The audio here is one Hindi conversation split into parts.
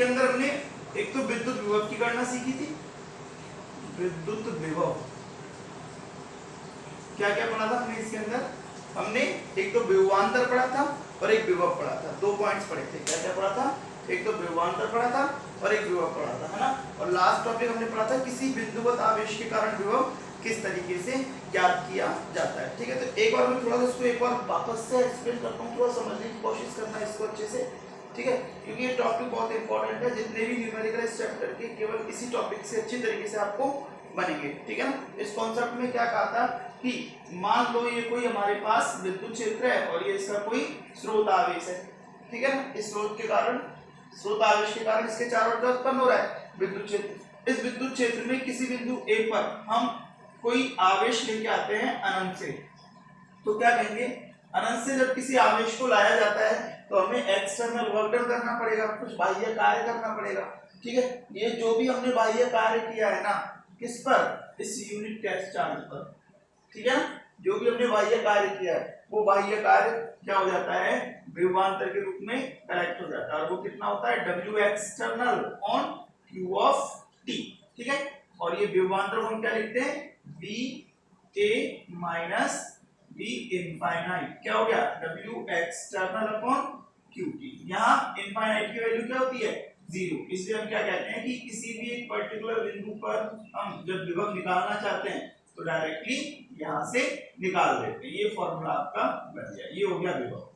उसके अंदर हमने एक तो विद्युत विभव की गणना सीखी थी, विद्युत विभव क्या क्या पढ़ा था हमने इसके अंदर, हमने एक तो विभवांतर पढ़ा था और एक विभव पढ़ा था, 2 पॉइंट्स पढ़े थे। क्या क्या पढ़ा था, एक तो विभवांतर पढ़ा था और एक विभव पढ़ा था, है ना। और लास्ट टॉपिक हमने पढ़ा था किसी बिंदुवत आवेश के कारण विभव किस तरीके से ज्ञात किया जाता है। ठीक है, तो एक बार मैं थोड़ा सा इसको एक बार वापस से एक्सप्लेन करता हूँ, थोड़ा समझने की कोशिश करना है इसको अच्छे से। ठीक है, क्योंकि ये टॉपिक बहुत इंपॉर्टेंट है, जितने भी न्यूमेरिकल इस चैप्टर के केवल इसी टॉपिक से अच्छी तरीके से आपको बनेंगे। ठीक है ना। इस कॉन्सेप्ट में क्या कहा था कि मान लो ये कोई हमारे पास विद्युत क्षेत्र है और ये इसका कोई स्रोत आवेश है। ठीक है ना, इस स्रोत के कारण, स्रोत आवेश के कारण इसके चारों तरफ उत्पन्न हो रहा है विद्युत क्षेत्र। इस विद्युत क्षेत्र में किसी बिंदु ए पर हम कोई आवेश लेके आते हैं अनंत से, तो क्या कहेंगे, अनंत से जब किसी आवेश को लाया जाता है तो हमें एक्सटर्नल वर्क डन करना पड़ेगा, कुछ बाह्य कार्य करना पड़ेगा। ठीक है, ये जो भी हमने बाह्य कार्य किया है ना, किस पर, इस यूनिट कैच चार्ज पर। ठीक है, जो भी हमने बाह्य कार्य किया है वो बाह्य कार्य क्या हो जाता है, विभवांतर के रूप में कलेक्ट हो जाता है, और वो कितना होता है, W external on Q of T। ठीक है, और ये विभवांतर को हम क्या लिखते हैं, VA माइनस V इनफाइनाइट, क्या हो गया, W एक्सटर्नल अपॉन QT। यहाँ इनफाइनाइट की वैल्यू क्या होती है, 0। इसलिए हम क्या कहते हैं कि किसी भी एक पर्टिकुलर बिंदु पर हम जब विभव निकालना चाहते हैं तो डायरेक्टली यहाँ से निकाल देते हैं। ये फॉर्मूला आपका बन गया, ये हो गया विभव।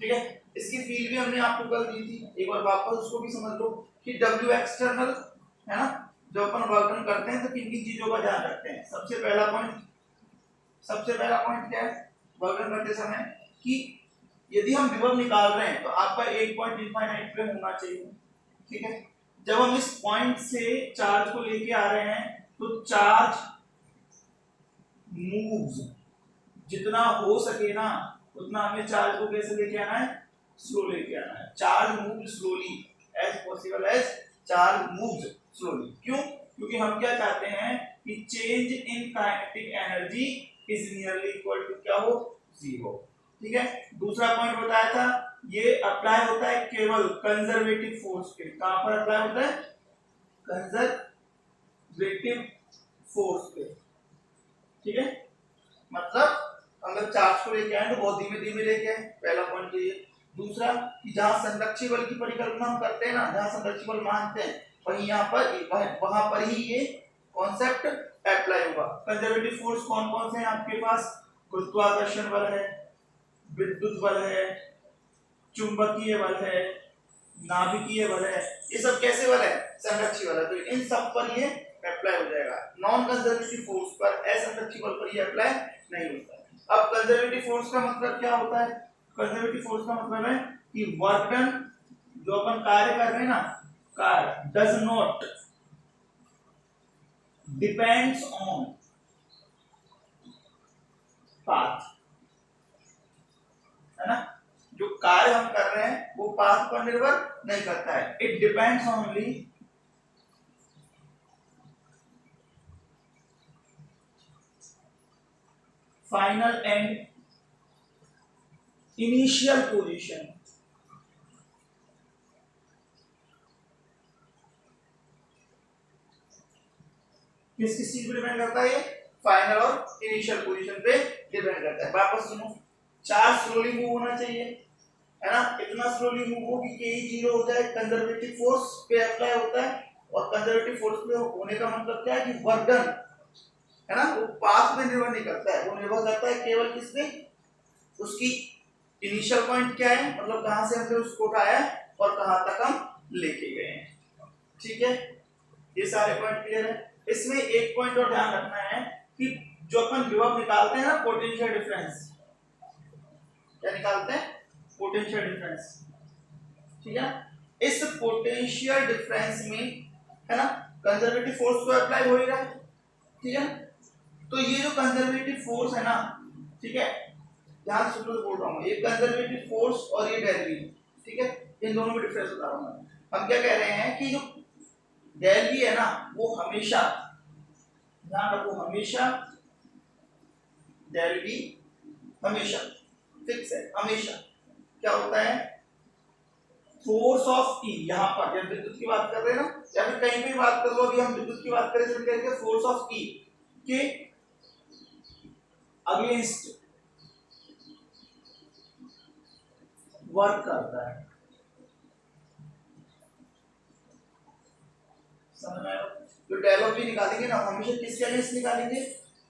ठीक है, इसकी फील्ड भी हमने आपको कल दी थी, एक बार वापस उसको भी समझ लो कि W एक्सटर्नल है ना, जब अपन वर्कन करते हैं तो किन किन चीजों का ध्यान रखते हैं। सबसे पहला पॉइंट क्या है वर्कन करते समय, कि यदि हम विभव निकाल रहे हैं तो आपका एक पॉइंट इनफाइनाइट पे होना चाहिए। ठीक है, जब हम इस पॉइंट से चार्ज को लेके आ रहे हैं तो चार्ज मूव्स, जितना हो सके ना उतना हमें चार्ज को कैसे लेके आना है, स्लो लेके आना है। Charge move slowly as possible as charge moves slowly. क्यों, क्योंकि हम क्या चाहते हैं कि change in kinetic energy is nearly equal to क्या हो, 0। ठीक है, दूसरा पॉइंट बताया था, ये अप्लाई होता है केवल कंजर्वेटिव फोर्स पे। कहां पर अप्लाई होता है, कंजर्वेटिव फोर्स पे। ठीक है, मतलब अगर चार्ज को लेके आए तो बहुत धीमे धीमे लेके आए, पहला पॉइंट ये। दूसरा कि जहां संरक्षी बल की परिकल्पना हम करते हैं ना, जहां संरक्षी बल मानते हैं वहीं यहाँ पर वहां पर ही ये कॉन्सेप्ट अप्लाई होगा। कंजर्वेटिव फोर्स कौन कौन से हैं आपके पास, गुरुत्वाकर्षण बल है, विद्युत बल है, चुंबकीय बल है, नाभिकीय बल है। ये सब कैसे बल है, संरक्षी बल है, तो इन सब पर ये अप्लाई हो जाएगा। नॉन कंजर्वेटिव फोर्स पर, असंरक्षी बल पर ये अप्लाई नहीं होता है। अब कंजर्वेटिव फोर्स का मतलब क्या होता है, कंजर्वेटिव फोर्स का मतलब है कि वर्क डन, जो अपन कार्य कर रहे हैं ना, कार्य does not depends on path, है ना, जो कार्य हम कर रहे हैं वो पाथ पर निर्भर नहीं करता है। It depends only final and initial position. किस चीज पे डिपेंड करता है, ये फाइनल और इनिशियल पोजीशन पे डिपेंड करता है। वापस सुनो, चार्ज स्लोली मूव होना चाहिए, है ना, इतना स्लोली मूव हो कि के 0 हो जाए, कंजर्वेटिव फोर्स पे अप्लाई होता है। और कंजर्वेटिव फोर्स पे होने का मतलब क्या है कि वर्क डन, है ना, वो पाथ पे निर्भर नहीं करता है, वो निर्भर करता है केवल किस पे, उसकी इनिशियल पॉइंट क्या है, मतलब कहां से हमने उसको उठाया और कहां तक हम लेके गए हैं। ठीक है, ये सारे पॉइंट क्लियर है। इसमें एक पॉइंट और ध्यान रखना है कि जो अपन विभव निकालते हैं ना, पोटेंशियल डिफरेंस, क्या निकालते हैं, पोटेंशियल डिफरेंस। ठीक है, इस पोटेंशियल डिफरेंस में, है ना, कंजर्वेटिव फोर्स को अप्लाई हो ही रहा है। ठीक है, तो ये जो कंजर्वेटिव फोर्स है ना, ठीक है, ध्यान से बोल रहा हूँ, ये कंजर्वेटिव फोर्स और ये डेल वी, ठीक है, इन दोनों में डिफरेंस बता रहा हूँ। हम क्या कह रहे हैं कि जो डेल वी है ना, वो हमेशा, ध्यान रखो, हमेशा डेल वी हमेशा फिक्स है। हमेशा क्या होता है फोर्स ऑफ ई, यहाँ पर जब विद्युत की बात कर रहे हैं ना, या फिर कहीं भी बात कर लो, अभी हम विद्युत की बात करें तो कहेंगे फोर्स ऑफ ई के अगेंस्ट वर्क करता है। समझ में आया? जो डेल ऑफ ई निकालेंगे ना, हमेशा किसके अगेंस्ट निकालेंगे,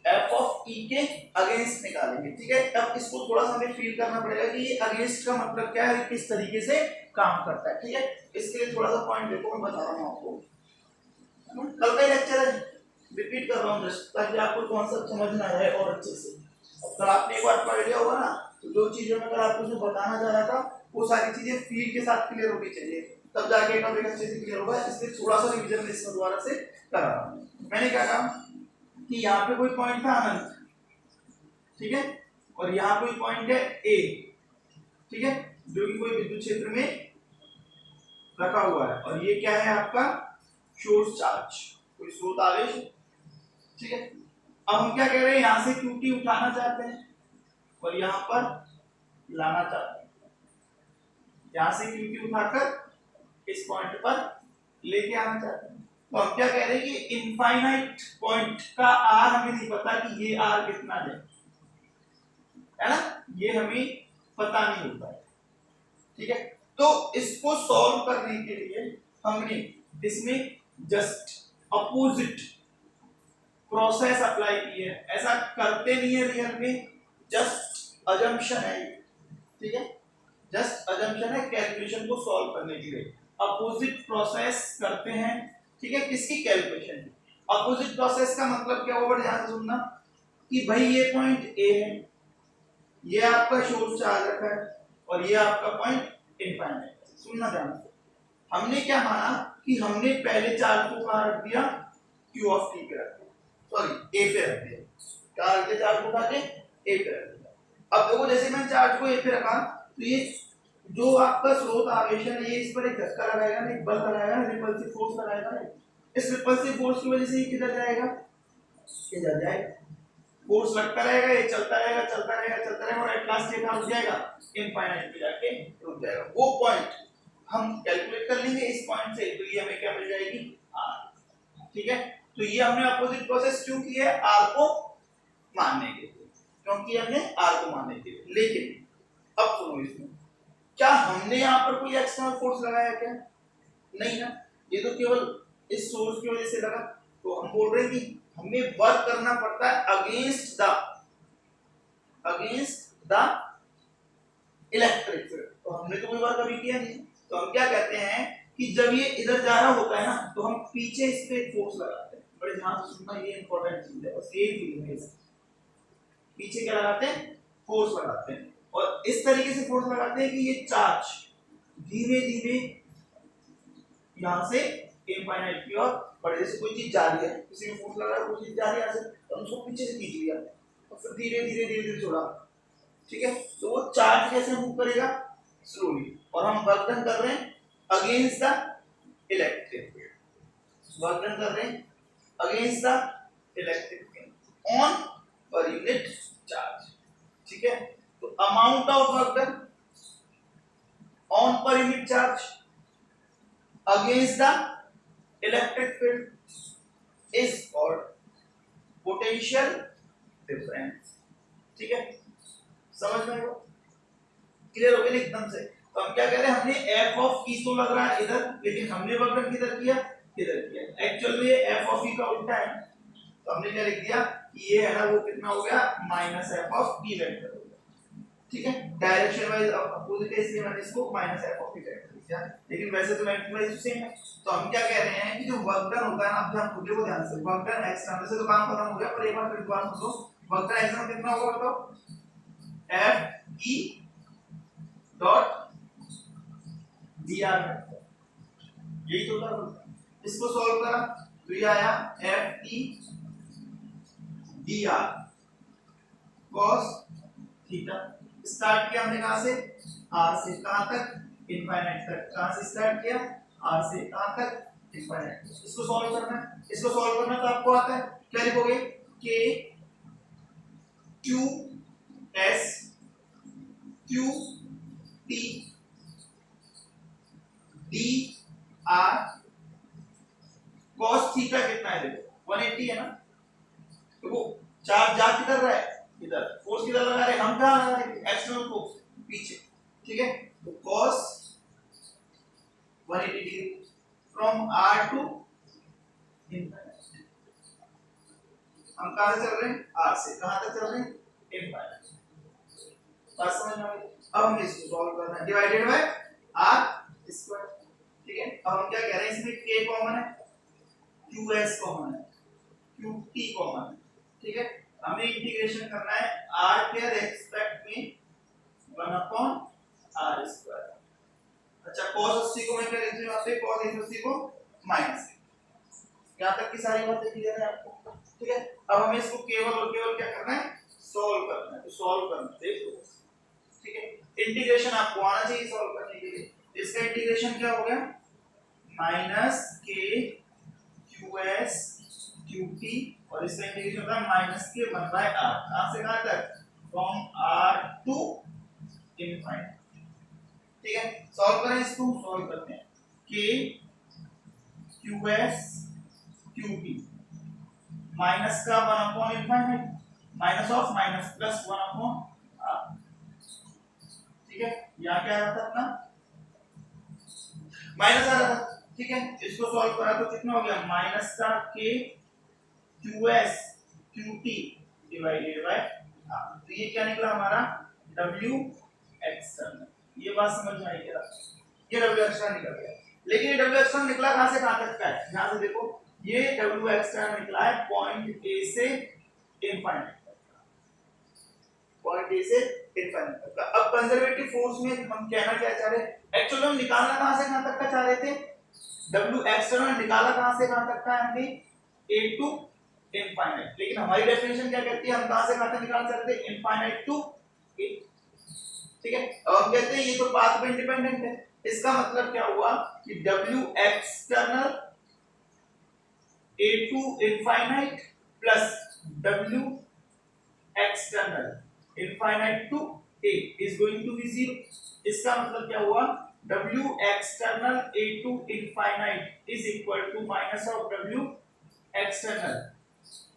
एफ ऑफ ई के अगेंस्ट निकालेंगे। ठीक है, अब इसको थोड़ा सा हमें फील करना पड़ेगा कि ये अगेंस्ट का मतलब क्या है, किस तरीके से काम करता है। ठीक है, इसके लिए थोड़ा सा पॉइंट देखो, मैं बता रहा हूँ आपको। कल का लेक्चर है, रिपीट कर रहा हूँ जस्ट ताकि आपको कॉन्सेप्ट समझ में आ जाए और अच्छे से। अब कल आपने एक बार पढ़ लिया होगा ना, तो जो चीजें मैं कल आपको जो बताना चाह रहा था वो सारी चीजें फील के साथ क्लियर होनी चाहिए, तब जाके टॉपिक अच्छे से क्लियर होगा। इसलिए थोड़ा सा रिवीजन इसमें दोबारा से कर रहा हूँ। मैंने क्या कहा कि यहाँ पे कोई पॉइंट था अनंत, ठीक है, और यहाँ कोई पॉइंट है ए, ठीक है, जो कि कोई विद्युत क्षेत्र में रखा हुआ है, और ये क्या है आपका सोर्स चार्ज, कोई स्रोत आवेश। ठीक है, अब हम क्या कह रहे हैं, यहां से क्यूटी उठाना चाहते हैं और यहां पर लाना चाहते हैं। यहां से क्यूटी उठाकर इस पॉइंट पर लेके आना चाहते हैं। तो हम क्या कह रहे हैं कि इनफाइनाइट पॉइंट का आर हमें नहीं पता कि ये आर कितना है ना, ये हमें पता नहीं होता है। ठीक है, तो इसको सॉल्व करने के लिए हमने इसमें जस्ट अपोजिट प्रोसेस अप्लाई की है। ऐसा करते नहीं है रियल में, जस्ट अजम्पशन है। ठीक है, जस्ट अजम्पशन है कैलकुलेशन को सॉल्व करने के लिए अपोजिट प्रोसेस करते हैं। ठीक है, किसकी कैलकुलेशन, अपोजिट प्रोसेस का मतलब क्या होगा, ध्यान से सुनना कि भाई ये पॉइंट ए है, ये आपका सोर्स चार्ज रखा है, और ये आपका पॉइंट इनफाइनाइट। सुनना ध्यान से, हमने क्या माना कि हमने पहले चार्ज को कहां रख दिया, Q ऑफ T पे रख दिया, सॉरी ए पे रख दिया, चार्ज के चार्ज को उठा के ए पे रख दिया। अब देखो जैसे मैंने चार्ज को ए पे रखा, तो ये जो आपका स्रोत आवेश है ये इस पर एक धक्का लगाएगा ना, एक बल लगाएगा ना, रिपल्सिव फोर्स लगाएगा ना, इस रिपल्सिव फोर्स की वजह से ये किधर जाएगा, इधर जाएगा, फोर्स लगता रहेगा, ये चलता रहेगा चलता रहेगा चलता रहेगा, और एट लास्ट ये कहां रुक जाएगा, इनफाइनाइट पे जाके रुक जाएगा। वो पॉइंट हम कैलकुलेट कर लेंगे इस पॉइंट से, तो ये हमें क्या मिल जाएगी, आर। ठीक है, तो ये हमने अपोजिट प्रोसेस क्यों की है, आर को मानने के लिए, क्योंकि हमने आर को मानने के लिए। लेकिन अब सुनो, इसमें क्या हमने यहाँ पर कोई एक्सटर्नल फोर्स लगाया क्या, नहीं ना, ये तो केवल इस सोर्स की वजह से लगा। तो हम बोल रहे हैं कि हमें वर्क करना पड़ता है अगेंस्ट द इलेक्ट्रिक फील्ड। तो हमने तो कोई वर्क अभी किया नहीं, तो हम क्या कहते हैं कि जब ये इधर जा रहा होता है ना, तो हम पीछे इस पे फोर्स लगाते हैं। बड़े ध्यान से सुनना, ये इंपॉर्टेंट चीज है, बस ये फीलिंग है। पीछे क्या लगाते हैं, फोर्स लगाते हैं, और इस तरीके से फोर्स लगाते हैं कि ये चार्ज धीमे धीमे यहां से इनफाइनाइट की ओर बढ़े। जैसे कोई चीज जा रही है, किसी में फोर्स लगा रहा है, कोई चीज जा रही है यहां से, तो हम उसको पीछे से खींच लिया और फिर धीरे धीरे धीरे धीरे छोड़ा। ठीक है, तो वो चार्ज कैसे मूव करेगा, स्लोली, और हम वर्क डन कर रहे हैं against the electric field, work done कर रहे हैं against the electric field on per unit charge. ठीक है, तो amount of work done on per unit charge against the electric field is called potential difference। ठीक है, समझ में आया, क्लियर हो गया एकदम से। तो हम क्या कह रहे हैं, हमने f ऑफ e तो लग रहा है इधर, लेकिन हमने वर्क किधर किया, इधर किया। एक्चुअल में ये f ऑफ e का उल्टा है, तो हमने क्या लिख दिया कि ये है ना, वो कितना हो गया, minus f of e vector हो गया। ठीक है, डायरेक्शन वाइज अपोजिट है, इसलिए मैंने इसको minus f of e vector, लेकिन वैसे तो मैग्नीट्यूड सेम है। तो हम क्या कह रहे हैं कि जो वर्क डन होता है ना, अब ध्यान खुदे को ध्यान से, वर्क डन एक्सटर्नल से तो काम खत्म हो गया, पर एक बार फिर दोबारा सोचो, वर्क डन एक्सटर्नल कितना होगा बताओ, f e डॉट dr, यही तो था। इसको सॉल्व करा तो ये आया f e dr cos theta. Start किया हमने कहां से, r से कहां तक, इनफाइनाइट तक। कहां से स्टार्ट किया, r से कहां तक, इनफाइनाइट। इसको सॉल्व करना है, इसको सॉल्व करना तो आपको आता है, क्या लिखोगे, k q s q t D R cos theta कितना है देखो 180 है ना। देखो चार्ज जा किधर रहा है, इधर, फोर्स किधर लगा रहे हैं, हम कहां लगा रहे हैं, एक्सटर्नल फोर्स पीछे, ठीक है। तो cos 180 degree from r to infinity. हम कहां से चल रहे हैं, r से कहां तक चल रहे हैं, इंफिनिटी। बात समझ में आ गई। अब हमें इसको सॉल्व करना है, डिवाइडेड बाय r स्क्वायर, ठीक है। अब हम क्या कह रहे हैं, इसमें k कॉमन है, qs कॉमन है, qt कॉमन है, ठीक है। हमें इंटीग्रेशन करना है r के रेस्पेक्ट में 1 अपॉन r स्क्वायर। अच्छा cos 80 को मैं क्या लिख दूं, आपसे cos 180 को माइनस, यहां तक की सारी बातें क्लियर है आपको, ठीक है। अब हमें इसको केवल और केवल क्या करना है, सॉल्व करना है। तो सॉल्व करना है देखो, ठीक है। इंटीग्रेशन आपको आना चाहिए सॉल्व करने के लिए। इसका इंटीग्रेशन क्या हो गया, माइनस के qs qt, और इसका इंटीग्रेशन होता है माइनस के 1/r, कहां से कहां तक, फ्रॉम r टू इंफिनिटी, ठीक है। सॉल्व करें इसको, सॉल्व करते हैं, k qs qt माइनस का 1 upon infinity, minus of minus plus 1 upon r, ठीक है। यहां क्या आ रहा था अपना, माइनस आ रहा था, ठीक है। इसको सॉल्व करा तो कितना हो गया, माइनस का k qs qt divided by r। तो ये क्या निकला हमारा, w एक्सटर्नल। ये बात समझ में आई क्या, ये w एक्सटर्नल निकल गया। लेकिन ये w एक्सटर्नल निकला कहां से कहां तक का है, यहां से देखो, ये w एक्सटर्नल निकला है पॉइंट a से इंफिनिटी तक, पॉइंट a से इंफिनिटी तक का। अब कंजर्वेटिव फोर्स में हम कहना क्या चाह रहे हैं, एक्चुअली हम निकालना कहां से कहां तक का चाह रहे थे, w एक्सटर्नल निकाला कहां से कहां तक का है हमने, a टू इंफिनिटी। लेकिन हमारी डेफिनेशन क्या कहती है, हम कहां से कहां तक निकाल सकते हैं, इंफिनिटी टू a, ठीक है। अब हम कहते हैं ये तो पाथ पे इंडिपेंडेंट है, इसका मतलब क्या हुआ कि w external a to infinity plus w external infinity to a is going to be 0। इसका मतलब क्या हुआ, w external a to infinity is equal to minus of w external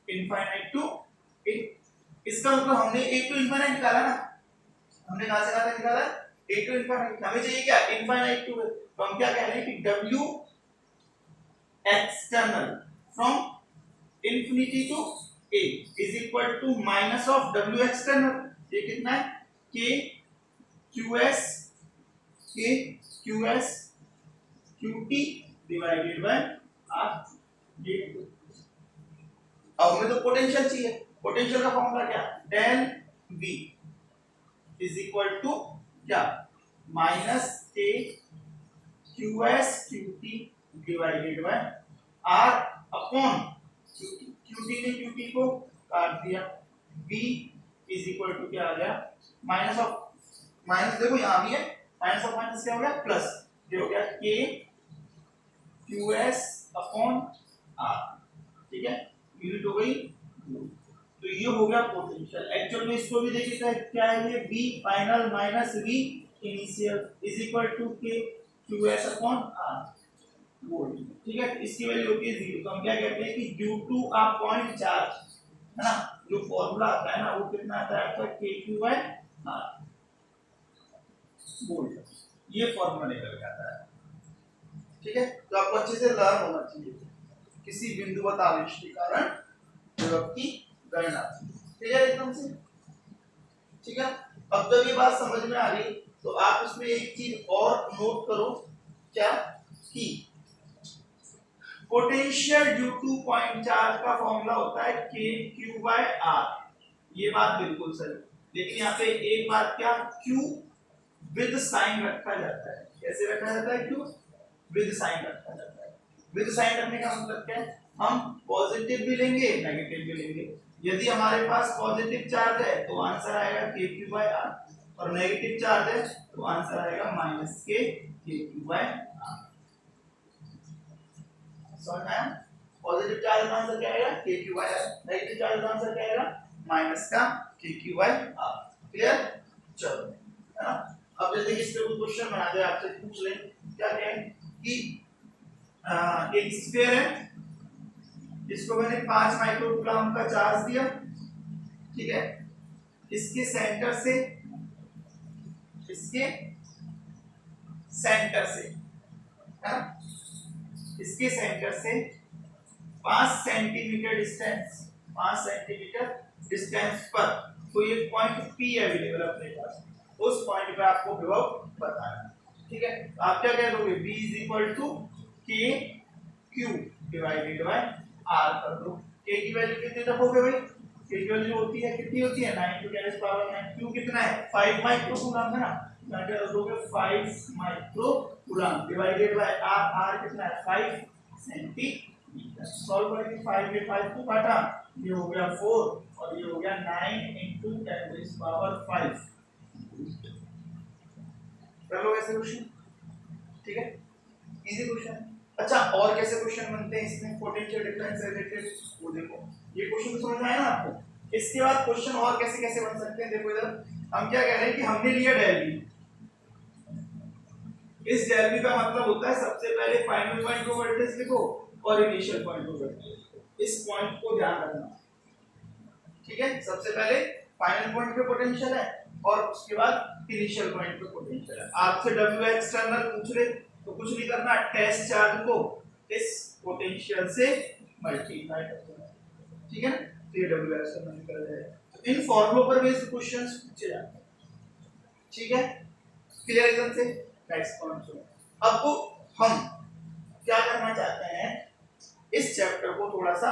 infinity to a। इसका मतलब हमने a टू इंफिनिटी निकाला ना, हमने कहां से कहां तक निकाला, a टू इंफिनिटी, हमें चाहिए क्या, इंफिनिटी टू। तो हम क्या कह रहे हैं कि w external from infinity to a is equal to minus of w external, ये कितना है, k qs qt divided by r। ये अब हमें तो पोटेंशियल चाहिए, पोटेंशियल का फॉर्मूला क्या, del v is equal to क्या, minus k qs qt divided by r upon qt ने qt को काट दिया, v इज इक्वल टू क्या आ गया, माइनस ऑफ माइनस, देखो यहां भी है माइनस ऑफ माइनस क्या हो गया, प्लस, ये हो गया k qs अपॉन r, ठीक है। यूनिट हो गई, तो ये हो गया पोटेंशियल। एक्चुअल में इसको भी देखिए क्या है, ये v final minus v initial is equal to k qs upon r volt, ठीक है। इसकी वैल्यू होती है 0। तो हम क्या कहते हैं कि due to a point charge, है ना, जो फार्मूला आता है ना वो कितना आता है आपका kq बाय r वोल्ट, ये फार्मूला निकल के आता है, ठीक है। तो आपको अच्छे से लर्न होना चाहिए, किसी बिंदुवत आवेश के कारण विभव की गणना, ठीक है, एकदम से, ठीक है। अब जब ये बात समझ में आ गई तो आप इसमें एक चीज और नोट करो, क्या, कि potential due two point charge का फॉर्मूला होता है kq बाय r, ये बात बिल्कुल सही। लेकिन यहाँ पे एक बात, क्या, q विद साइन रखा जाता है, कैसे रखा जाता है, q विद साइन रखा जाता है। विद साइन रखने का मतलब क्या है, हम पॉजिटिव भी लेंगे नेगेटिव भी लेंगे। यदि हमारे पास पॉजिटिव चार्ज है तो आंसर आएगा kq बाय r, और नेगेटिव चार्ज है तो आंसर आएगा माइनस के kq बाय r। समझ आया, पॉजिटिव चार्ज का आंसर क्या आएगा, kq by r, negative charge का आंसर क्या आएगा, माइनस का kq बाय r। क्लियर, चलो, है ना। अब जैसे इस पे कोई क्वेश्चन बना दे, आपसे पूछ ले, क्या कहें, कि एक स्फीयर है, इसको मैंने 5 माइक्रोकूलम का चार्ज दिया, ठीक है। इसके सेंटर से है ना, इसके सेंटर से 5 सेंटीमीटर डिस्टेंस पर कोई एक पॉइंट P अवेलेबल है अपने पास, उस पॉइंट पे आपको विभव बताना है, ठीक है। तो आप क्या कह दोगे, V K Q divided by R कर दो। K की वैल्यू कितने तक हो गई भाई, K की वैल्यू होती है कितनी होती है 9 टू 10 पावर 9। Q कितना है 5 माइक्रोकूलम है ना, तो क्या दोगे 5 microcoulomb divided by R। R कितना है 5 सेंटीमीटर। सॉल्व करेंगे, 5 में 5 को काटा, ये हो गया 4 और ये हो गया 9 into 10 पावर 5। कर लो ऐसे क्वेश्चन, ठीक है, इजी क्वेश्चन। अच्छा और कैसे क्वेश्चन बनते हैं इसमें पोटेंशियल डिफरेंस से रिलेटेड, वो देखो, ये क्वेश्चन समझ में आया ना आपको। इसके बाद क्वेश्चन और कैसे कैसे बन सकते हैं, देखो इधर हम क्या कह रहे हैं कि हमने लिया डेल वी। इस डेल वी का मतलब होता है सबसे पहले फाइनल पॉइंट को वोल्टेज लिखो और इनिशियल पॉइंट को वोल्टेज लिखो, इस पॉइंट को ध्यान रखना, ठीक है। सबसे पहले फाइनल पॉइंट पे पोटेंशियल है और उसके बाद इनिशियल पॉइंट पे पोटेंशियल है। आपसे W एक्सटर्नल पूछ ले तो कुछ नहीं करना, टेस्ट चार्ज को इस पोटेंशियल से मल्टीप्लाई कर देना, ठीक है ना, तो ये W एक्सटर्नल निकल जाएगा। तो इन फॉर्मूलों पर बेस्ड क्वेश्चंस पूछे जाते हैं, ठीक है, क्लियर एकदम से। नेक्स्ट पॉइंट सुनो। अब हम क्या करना चाहते हैं, इस चैप्टर को थोड़ा सा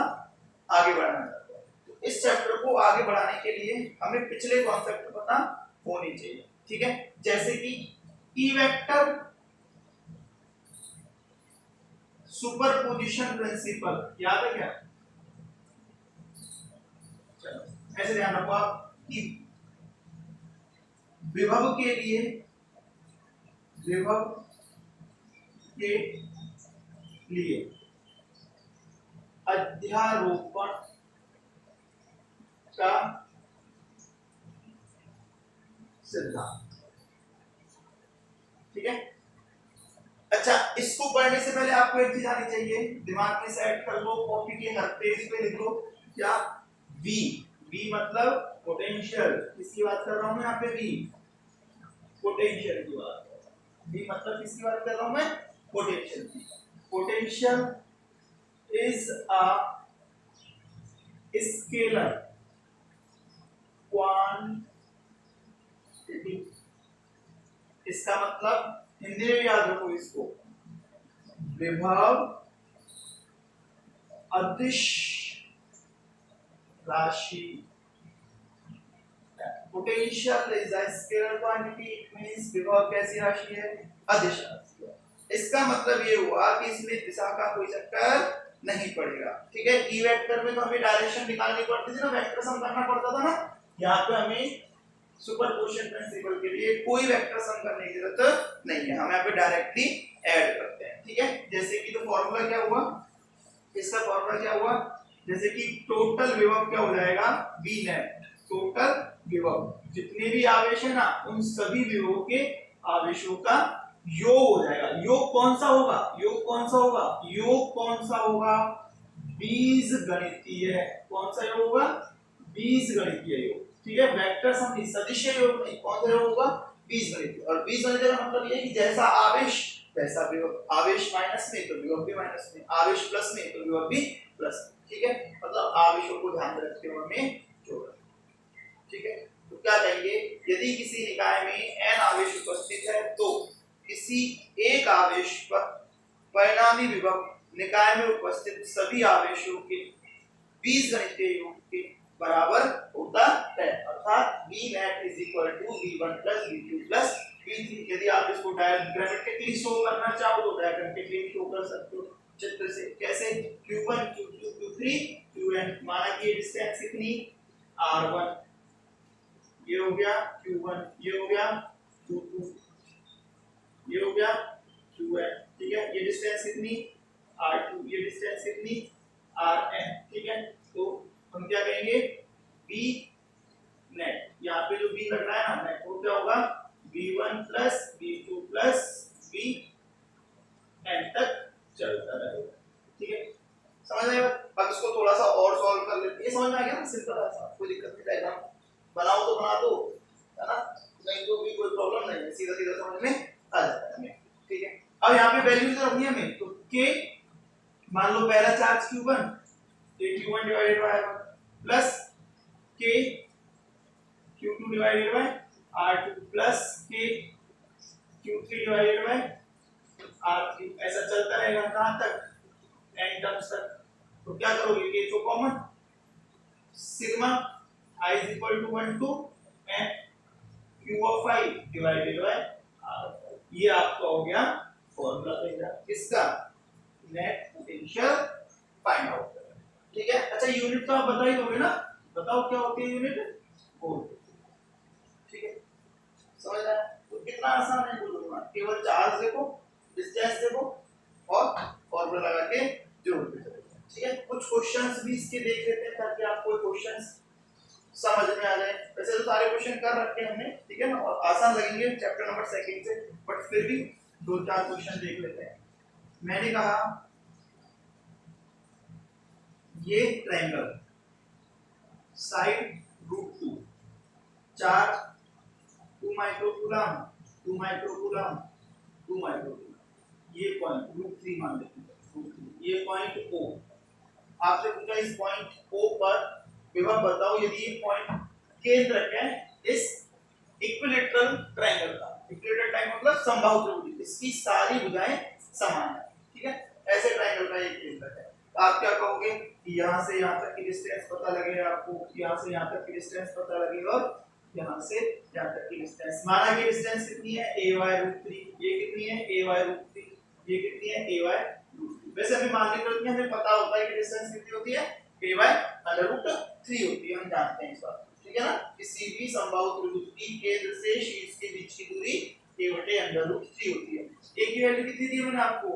आगे बढ़ाना चाहते हैं। तो इस चैप्टर को आगे बढ़ाने के लिए हमें पिछले कॉन्सेप्ट पता होने चाहिए, ठीक है। जैसे कि ई वेक्टर सुपरपोजिशन प्रिंसिपल, याद है क्या, चलो ऐसे ध्यान रखो आप कि विभव के लिए अध्यारोपण का सिद्धांत, ठीक है। अच्छा इसको पढ़ने से पहले आपको एक चीज आनी चाहिए, दिमाग में सेट कर लो, कॉपी के हर पेज पे लिख लो क्या, V मतलब पोटेंशियल, किसकी बात कर रहा हूं मैं यहाँ पे, V पोटेंशियल की बात कर रहा हूं। V मतलब किसकी बात कर रहा हूं मैं, पोटेंशियल की। Potential is a scalar quantity, इसका मतलब हिंदी में याद रखो इसको, विभव अदिश राशि। Potential is a scalar quantity, it means विभव कैसी राशि है, अदिश राशि है। इसका मतलब ये हुआ कि इसमें दिशा का कोई चक्कर नहीं पड़ेगा, ठीक है। ई वेक्टर में तो हमें डायरेक्शन निकालनी पड़ती थी ना, वेक्टर सम करना पड़ता था ना, यहाँ पे हमें सुपरपोजिशन प्रिंसिपल के लिए कोई वेक्टर सम करने की जरूरत नहीं है, हम यहाँ पे डायरेक्टली ऐड करते हैं, ठीक है। जैसे कि तो फॉर्मूला क्या हुआ, इसका फॉर्मूला क्या हुआ, जैसे कि टोटल विभव क्या हो जाएगा, V नेट, टोटल विभव जितने भी आवेश है ना उन सभी विभवों के आवेशों का योग हो जाएगा। योग कौन सा होगा, योग कौन सा होगा, योग कौन सा होगा, बीजगणितीय। कौन सा योग होगा, बीजगणितीय योग, ठीक है। वेक्टर सम नहीं, सदिश योग नहीं, कौन सा योग होगा, बीजगणितीय। और बीजगणितीय का मतलब ये है कि जैसा आवेश वैसा विभव, आवेश माइनस में तो विभव भी माइनस में, आवेश प्लस में तो विभव भी प्लस में, ठीक है। मतलब आवेशों को ध्यान में रखते हुए हमें जोड़ना, ठीक है। तो क्या कहेंगे, यदि किसी निकाय में n आवेश उपस्थित है तो किसी एक आवेश पर परिणामी विभव निकाय में उपस्थित सभी आवेशों के बीजगणितीय योग के बराबर होता है, अर्थात V net is equal to V1 plus V2 plus V3। यदि आप इसको डायग्रामेटिकली शो करना चाहो तो डायग्रामेटिकली शो कर सकते हो चित्र से, कैसे, Q1 Q2 Q3 Qn, माना कि डिस्टेंस कितनी R1, ये हो गया Q1, ये हो गया Q2, ये हो गया Qn, ठीक है। ये डिस्टेंस कितनी R2, ये डिस्टेंस कितनी Rn, ठीक है। तो हम क्या कहेंगे, V नेट, यहाँ पे जो V लग रहा है ना नेट, वो क्या होगा V1 plus V2 plus V3, and तक चलता रहेगा। ठीक है, समझ आएगा। अब इसको थोड़ा सा और सॉल्व कर लेते हैं। समझ में आ गया ना, सिंपल है, कोई दिक्कत नहीं। डायग्राम बनाओ तो बना दो, है ना, नहीं तो भी कोई प्रॉब्लम नहीं है, सीधा सीधा समझ में आ जाता है हमें। ठीक है, अब यहाँ पे वैल्यूज रखनी है हमें, तो k मान लो पहला charge q1, q1 divided by r1 plus k q2 divided by r2 plus k q3 divided by r3, ऐसा चलता रहेगा कहां तक, n टर्म्स तक। तो क्या करोगे, k को common, sigma i is equal to 1 to n q of i divided by r, ये आपका हो गया फॉर्मूला तैयार किसका, नेट पोटेंशियल फाइंड आउट करना। ठीक है, अच्छा यूनिट तो आप बता ही दोगे ना, बताओ क्या होती है यूनिट, वोल्ट। ठीक है, समझ आया। तो कितना आसान है बोलूंगा, केवल चार्ज देखो, डिस्टेंस देखो और फॉर्मूला लगा के जोड़ के चलो। ठीक है, कुछ क्वेश्चंस भी इसके देख लेते हैं ताकि आपको क्वेश्चंस समझ में आ जाए। वैसे तो सारे क्वेश्चन कर रखे हैं हमने, ठीक है ना, और आसान लगेंगे चैप्टर नंबर 2 से, बट फिर भी दो चार क्वेश्चन देख लेते हैं। मैंने कहा ये triangle side √2 charge 2 microcoulomb 2 microcoulomb 2 microcoulomb, ये पॉइंट √3 मान लेते हैं, √3, ये पॉइंट O। आपसे पूछा इस पॉइंट O पर विभव बताओ यदि ये पॉइंट केंद्र है इस इक्विलैटरल ट्रायंगल का। इक्विलैटरल ट्रायंगल मतलब समबाहु त्रिभुज, इसकी सारी भुजाएं समान है। ठीक है, ऐसे ट्रायंगल का एक केंद्र है। तो आप क्या कहोगे कि यहां से यहां तक की डिस्टेंस पता लगेगा आपको, यहां से यहां तक की डिस्टेंस पता लगेगा और यहां से यहां तक की डिस्टेंस, माना कि डिस्टेंस कितनी है ay√3, ये कितनी है ay√3, ये कितनी है ay√3। वैसे हमें मानने की जरूरत नहीं, हमें पता होता है कि डिस्टेंस कितनी होती है, a/√3 होती है, हम जानते हैं इस बात। ठीक है ना, किसी भी समबाहु त्रिभुज की केंद्र से शीर्ष के बीच की दूरी a/√3 होती है। a की वैल्यू कितनी दी है मैंने आपको,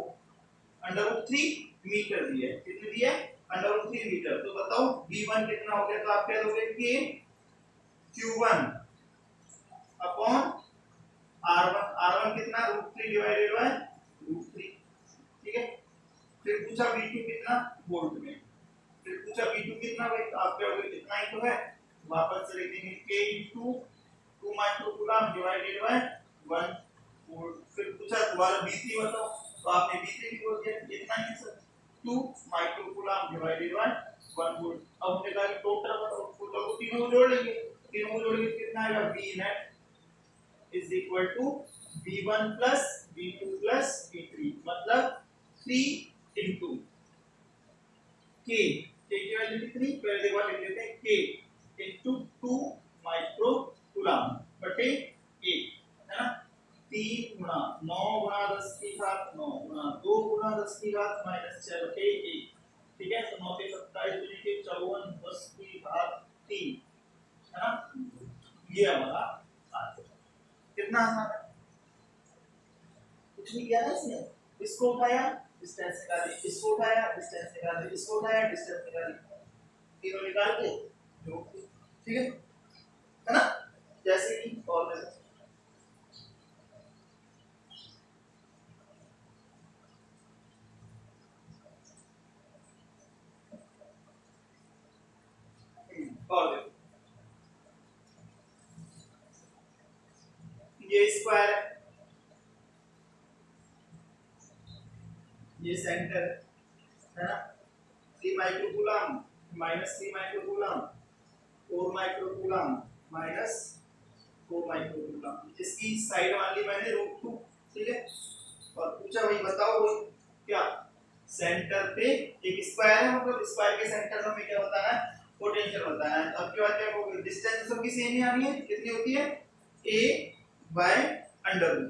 √3 मीटर दी है, कितनी दी है, √3 मीटर। तो बताओ v1 कितना हो गया, तो आप क्या दोगे कि q1 अपॉन r1 कितना, √3 डिवाइडेड बाय √3। ठीक है, फिर पूछा v2 कितना, वोल्ट में, फिर पूछा v2 कितना भाई, तो आप क्या होगा, कितना ही तो है, वापस से लिख देंगे k * 2 microcoulomb divided by 1 volt. फिर पूछा दोबारा v3 बताओ, तो आपने v3 भी बोल दिया, कितना है sir, 2 microcoulomb divided by 1 volt. अब हमने कहा कि टोटल बताओ, टोटल को तीनों को जोड़ लेंगे, तीनों को जोड़ेंगे कितना आएगा, v net is equal to v1 plus v2 plus v3, मतलब 3 into k, k की वैल्यू कितनी, पहले बार लिख लेते हैं k into 2 माइक्रोकूलम बटे 1, है ना, 3 गुणा 9 गुणा 10 की घात 9 गुणा 2 गुणा 10 की घात -6 बटे 1। ठीक है, तो 9 से 27 गुणे के 54 10 की घात 3, है ना, ये हमारा आंसर। कितना आसान है, कुछ नहीं किया ना इसने, इसको उठाया डिस्टेंस निकाली, इसको उठाया डिस्टेंस निकाली, इसको उठाया डिस्टेंस निकाली, तीनों निकाल के जोड़ दो। ठीक है ना, जैसे कि और देखो, ये स्क्वायर है, ये सेंटर है ना, 3 माइक्रोकूलम -3 माइक्रोकूलम 4 माइक्रोकूलम -4 माइक्रोकूलम, इसकी साइड मान ली मैंने √2। ठीक है, और पूछा भाई बताओ क्या सेंटर पे एक स्क्वायर है, मतलब स्क्वायर के सेंटर में क्या बताना है, पोटेंशियल बताना है। अब क्या बात है, डिस्टेंस सबकी सेम ही आ रही है, कितनी होती है, a/√2,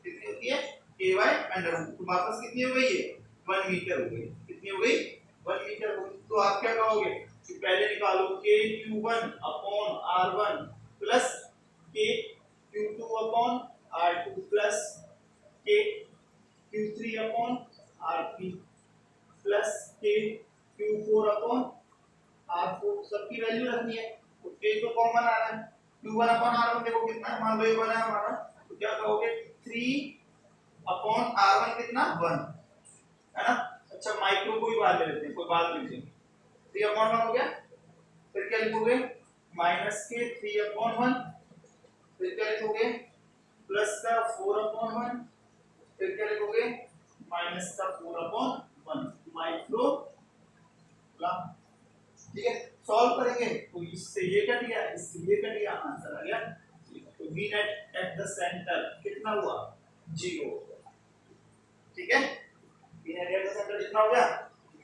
कितनी होती है, a/√2, तो वापस कितनी हो गई है, 1 मीटर हो गई, कितनी हो गई, 1 मीटर हो गई। तो आप क्या कहोगे कि पहले निकालो k q1 upon r1 plus k q2 upon r2 plus k q3 upon r3 plus k q4 upon r4, सबकी वैल्यू रखनी है। तो k तो कॉमन आ रहा है, q1 अपॉन r1 देखो कितना है, मान लो ये बना है हमारा, तो क्या कहोगे 3 अपॉन r1 कितना 1 है ना। अच्छा माइक्रो को भी बाहर ले लेते हैं, कोई बात नहीं, 3/1 हो गया। फिर क्या लिखोगे माइनस के 3/1, फिर क्या लिखोगे प्लस का 4/1, फिर क्या लिखोगे माइनस का 4/1 माइक्रो कूलम। ठीक है, सॉल्व करेंगे तो इससे ये कट गया, इससे ये कट गया, आंसर आ गया। तो v net at the centre कितना हुआ 0। ठीक है, v net at the centre कितना हो गया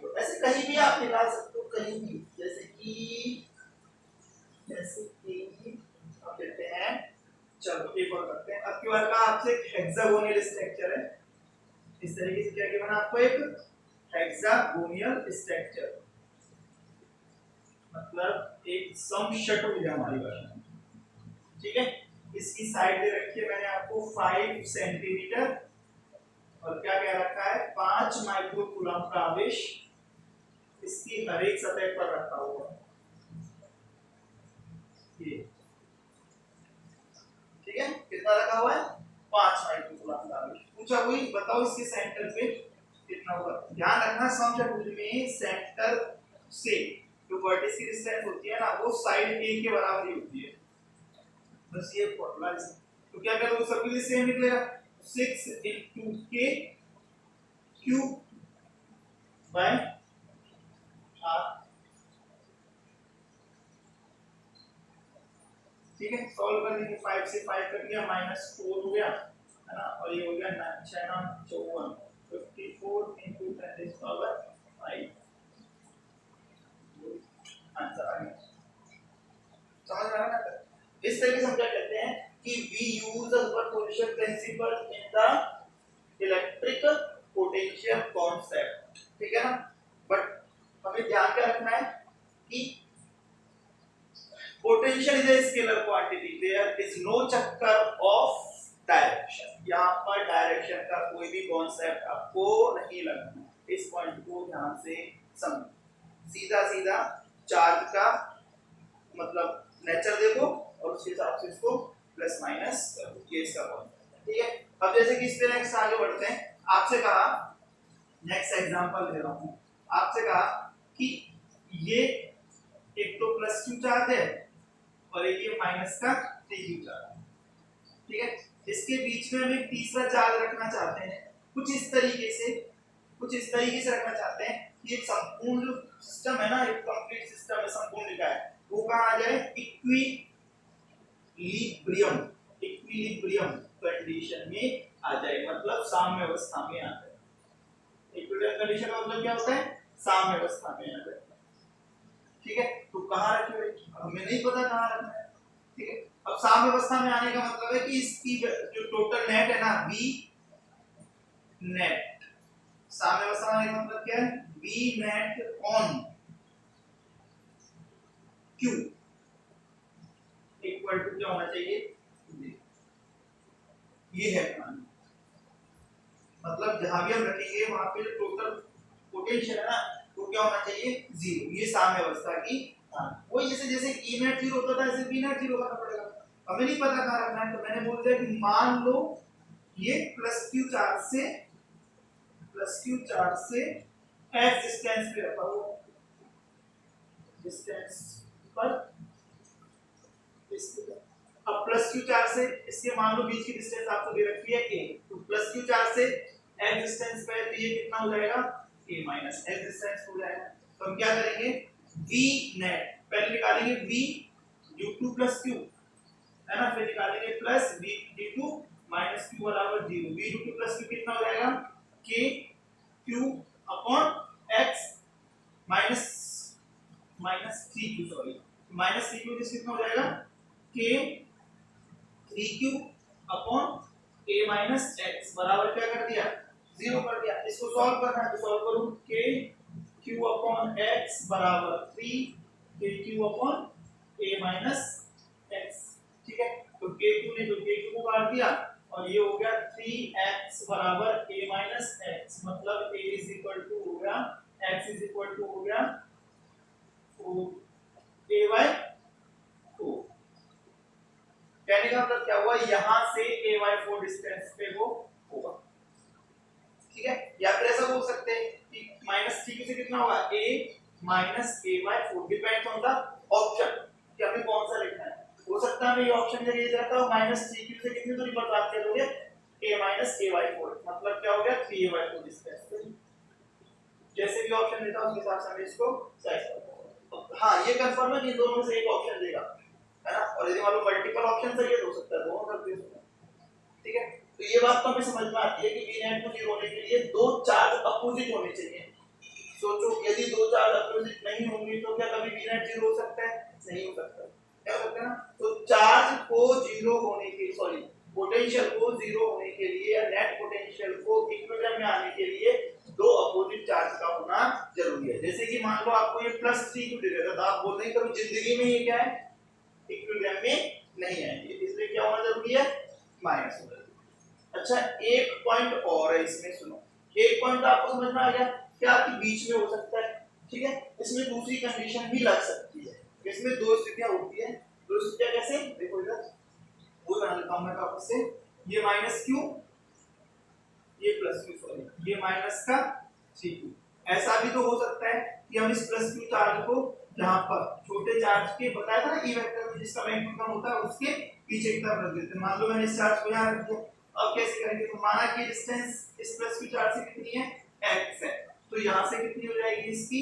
0। ऐसे कहीं भी आप निकाल सकते हो, कहीं भी, जैसे कि आप लेते हैं, चलो एक और करते हैं। अब की बार का आपसे एक हेक्सागोनल स्ट्रक्चर है, इस तरीके से क्या गिवन आपको एक हेक्सागोनल स्ट्रक्चर, मतलब एक समषटभुज हमारी भाषा में। ठीक है, इसकी साइड दे रखी है मैंने आपको 5 सेंटीमीटर और क्या कह रखा है 5 माइक्रो कूलम का आवेश इसकी हर एक सतह पर रखा हुआ है। ये ठीक है, कितना रखा हुआ है 5 माइक्रो कूलम का आवेश। पूछा कोई बताओ इसके सेंटर पे कितना होगा। ध्यान रखना समषटभुज में सेंटर से जो वर्टिस की डिस्टेंस होती है ना वो साइड ए के बराबर ही होती है, बस ये फॉर्मूला है। तो क्या करोगे सबके लिए सेम निकलेगा 6 into k cube by r। ठीक है, सॉल्व कर देंगे, 5 से 5 कट गया, -4 हो गया है ना, और ये हो गया 9×4 54 into 10⁵ आंसर आ गया। समझ में आ रहा है। इस तरीके से हम क्या कहते हैं कि we use the superposition principle in the electric potential concept। ठीक है ना, बट हमें ध्यान क्या रखना है कि potential is a scalar quantity, there is no चक्कर of direction। यहाँ पर डायरेक्शन का कोई भी कॉन्सेप्ट आपको नहीं लगना, इस पॉइंट को ध्यान से समझो। सीधा सीधा चार्ज का मतलब नेचर देखो और उसके हिसाब से इसको प्लस माइनस करो, ये इसका कॉन्सेप्ट। ठीक है, अब जैसे कि इस पे नेक्स्ट आगे बढ़ते हैं। आपसे कहा, नेक्स्ट एग्जांपल दे रहा हूं, आपसे कहा कि ये एक तो प्लस क्यू चार्ज है और एक ये माइनस का क्यू चार्ज है। ठीक है, इसके बीच में हम एक तीसरा चार्ज रखना चाहते हैं, कुछ इस तरीके से रखना चाहते हैं कि एक संपूर्ण सिस्टम है ना, एक कंप्लीट सिस्टम है, संपूर्ण लिखा है, वो कहां आ जाए इक्विलिब्रियम कंडीशन में आ जाए, मतलब साम्य अवस्था में आ जाए। इक्विलिब्रियम कंडीशन का मतलब क्या होता है साम्य अवस्था में आ जाए। ठीक है, तो कहां रखे हमें नहीं पता कहां रखना है। ठीक है, अब साम्य अवस्था में आने का मतलब है कि इसकी जो टोटल नेट है ना बी नेट, साम्य अवस्था में आने का मतलब क्या है B net on Q equal to क्या होना चाहिए, ये है मतलब जहां भी हम रखेंगे वहां पे जो टोटल पोटेंशियल है ना वो क्या होना चाहिए 0। ये साम्य अवस्था की वही जैसे जैसे ई नेट 0 होता था ऐसे बी नेट 0 करना पड़ेगा। हमें नहीं पता कहां रखना है, तो मैंने बोल दिया कि मान लो ये प्लस क्यू चार्ज से x डिस्टेंस पे रखा हुआ, डिस्टेंस पर इसके अब प्लस क्यू चार्ज से इसके मान लो बीच की डिस्टेंस आपको दे रखी है a, तो प्लस क्यू चार्ज से x डिस्टेंस पे तो ये कितना हो जाएगा a माइनस x डिस्टेंस हो जाएगा। तो हम क्या करेंगे v नेट पहले निकालेंगे v u2 प्लस q है ना, फिर निकालेंगे plus v d2 minus q बराबर 0। v u2 प्लस q कितना हो जाएगा k q upon x minus 3q, sorry minus 3q कितना हो जाएगा k 3q upon a minus x बराबर क्या कर दिया 0 कर दिया। इसको सॉल्व करना है तो सॉल्व करूं k q अपॉन x बराबर 3 k q upon a minus x। ठीक है, तो k q ने तो k q को काट दिया और ये हो गया 3x बराबर a माइनस x, मतलब a इज इक्वल टू हो गया x इज इक्वल टू हो गया a बाय 2। कहने का मतलब क्या हुआ यहां से a by 4 डिस्टेंस पे वो होगा। से कितना होगा a minus a by 4 depends on the option कि हमें कौन सा लिखना है। हो सकता है ये ऑप्शन जब ये जाता है माइनस 3q से कितनी दूरी पर बात करोगे a माइनस a बाय 4 मतलब क्या हो गया 3a बाय 4 डिस्टेंस। जैसे भी ऑप्शन देता हूं उसके हिसाब से हम इसको साइज करते हैं। हां ये कंफर्म है कि दोनों में से एक ऑप्शन देगा है ना, और यदि मान लो मल्टीपल ऑप्शन है ये हो सकता है दोनों कर दिए। ठीक है, तो ये बात तो हमें समझ में आती है कि v नेट को 0 होने के लिए दो चार्ज अपोजिट होने चाहिए। सोचो यदि दो चार्ज अपोजिट नहीं होंगे तो क्या कभी v नेट 0 हो सकता है? नहीं हो सकता। क्या हो सकता है ना, तो चार्ज को 0 होने के सॉरी पोटेंशियल को 0 होने के लिए या नेट पोटेंशियल को इक्विलिब्रियम में आने के लिए दो अपोजिट चार्ज का होना जरूरी है। जैसे कि मान लो आपको ये +3 क्यों दे देगा तो आप बोल रहे हैं कभी जिंदगी में ये क्या है इक्विलिब्रियम में नहीं आएंगे, इसलिए क्या होना जरूरी है माइनस होना जरूरी। अच्छा एक पॉइंट और है इसमें, सुनो एक पॉइंट आपको समझ में आ गया क्या कि बीच में हो सकता है। ठीक है, इसमें दूसरी कंडीशन भी लग सकती है। इसमें दो स्थितियां होती है, दो स्थितियां कैसे देखो इधर वो बना लेता हूं मैं वापस से, ये माइनस क्यू ये प्लस क्यू सॉरी ये माइनस का 3q। ऐसा भी तो हो सकता है कि हम इस प्लस क्यू चार्ज को जहां पर छोटे चार्ज के बताया था ना ई वेक्टर में जिसका मैग्नीट्यूड कम होता है उसके पीछे की तरफ रख देते हैं। मान लो मैंने इस चार्ज को यहां रख दिया, अब कैसे करेंगे तो माना कि डिस्टेंस इस प्लस क्यू चार्ज से कितनी है x है, तो यहां से कितनी हो जाएगी इसकी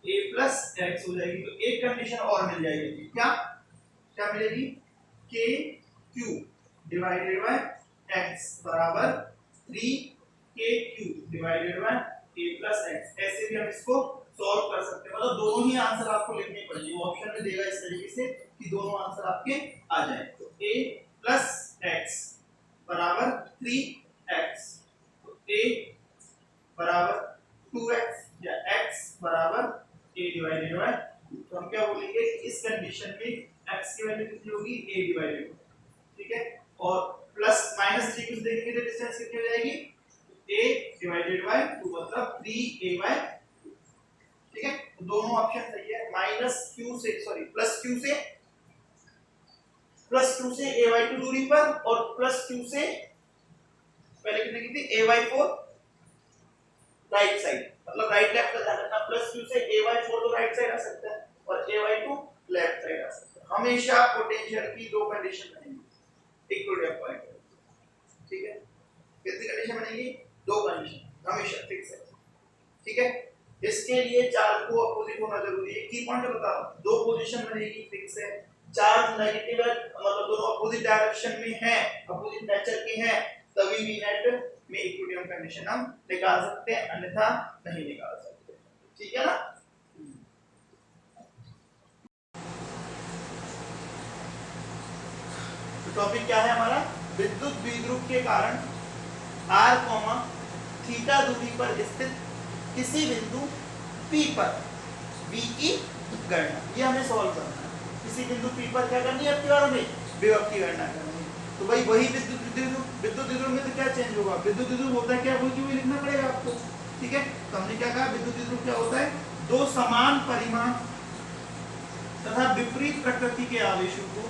a प्लस x हो जाएगी। तो एक कंडीशन और मिल जाएगी, क्या क्या मिलेगी k q divided by x बराबर 3kq divided by a plus x। ऐसे भी हम इसको सॉल्व कर सकते हैं, मतलब दोनों ही आंसर आपको लिखने पड़ेंगे। वो ऑप्शन में देगा इस तरीके से कि दोनों आंसर आपके आ जाए। तो a प्लस x बराबर 3x, तो a बराबर 2x या x बराबर a डिवाइडेड बाय 2। तो हम क्या बोलेंगे इस कंडीशन में x की वैल्यू कितनी होगी a डिवाइडेड। ठीक है, और प्लस माइनस 3 कुछ देखेंगे तो डिस्टेंस कितनी हो जाएगी a डिवाइडेड बाय 2 मतलब 3a बाय 2। ठीक है, तो दोनों ऑप्शन सही है। माइनस q से सॉरी प्लस q से a बाय 2 दूरी पर और प्लस q से पहले कितने की थी a बाय 4 राइट साइड, मतलब राइट लेफ्ट का ध्यान रखना। प्लस q से a बाय 4 तो राइट साइड आ सकता है और a बाय 2 लेफ्ट साइड आ सकता है। हमेशा पोटेंशियल की दो कंडीशन बनेगी इक्विलिब्रियम पॉइंट। ठीक है, कितनी कंडीशन बनेगी दो कंडीशन हमेशा फिक्स है। ठीक है, इसके लिए चार्ज को अपोजिट होना जरूरी है। की पॉइंट बताओ दो पोजीशन बनेगी फिक्स है, चार्ज नेगेटिव है मतलब दोनों अपोजिट डायरेक्शन में है अपोजिट नेचर के हैं तभी भी नेट में इक्विलिब्रियम कंडीशन हम निकाल सकते हैं, अन्यथा नहीं निकाल सकते। ठीक है ना, तो टॉपिक क्या है हमारा विद्युत द्विध्रुव के कारण r, थीटा दूरी पर स्थित किसी बिंदु P पर V की गणना। ये हमें सॉल्व करना है। किसी बिंदु P पर क्या करनी है आपकी बार हमें विभव की गणना करनी है। तो भाई वही विद्युत द्विध्रुव में तो क्या चेंज होगा, विद्युत द्विध्रुव होता है क्या वही क्यों लिखना पड़ेगा आपको। ठीक है, तो हमने क्या कहा विद्युत द्विध्रुव क्या होता है दो समान परिमाण तथा विपरीत प्रकृति के आवेशों को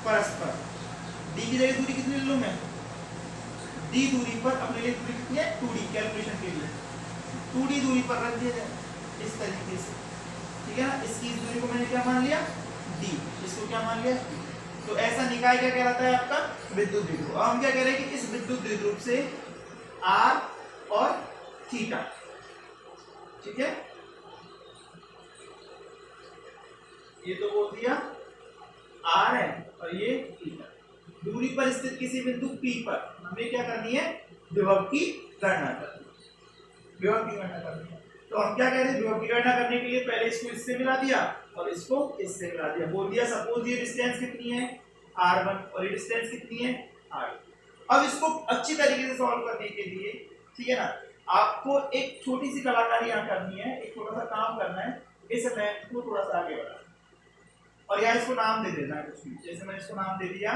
परस्पर d की जगह दूरी कितनी ले लूं मैं d दूरी पर अपने लिए दूरी कितनी है 2d कैलकुलेशन के लिए 2d दूरी पर रख दिया जाए इस तरीके से। ठीक है ना, इसकी इस दूरी को मैंने क्या मान लिया d, इसको क्या मान लिया d। तो ऐसा निकाय क्या कहलाता है आपका विद्युत द्विध्रुव। अब हम क्या कह रहे हैं कि इस विद्युत द्विध्रुव से r और थीटा, ठीक है ये तो बोल दिया r है और ये थीटा, दूरी पर स्थित किसी बिंदु P पर हमें क्या करनी है विभव की गणना करनी है, विभव की गणना करनी है। तो हम क्या कह रहे हैं विभव की गणना करने के लिए पहले इसको इससे मिला दिया और इसको इससे मिला दिया, बोल दिया सपोज ये डिस्टेंस कितनी है r1 और ये डिस्टेंस कितनी है r2। अब इसको अच्छी तरीके से सॉल्व करने के लिए ठीक है ना आपको एक छोटी सी कलाकारी यहाँ करनी है, एक छोटा सा काम करना है, इस मैथ को थोड़ा सा आगे बढ़ाना और यहाँ इसको नाम दे देना है कुछ भी। जैसे मैंने इसको नाम दे दिया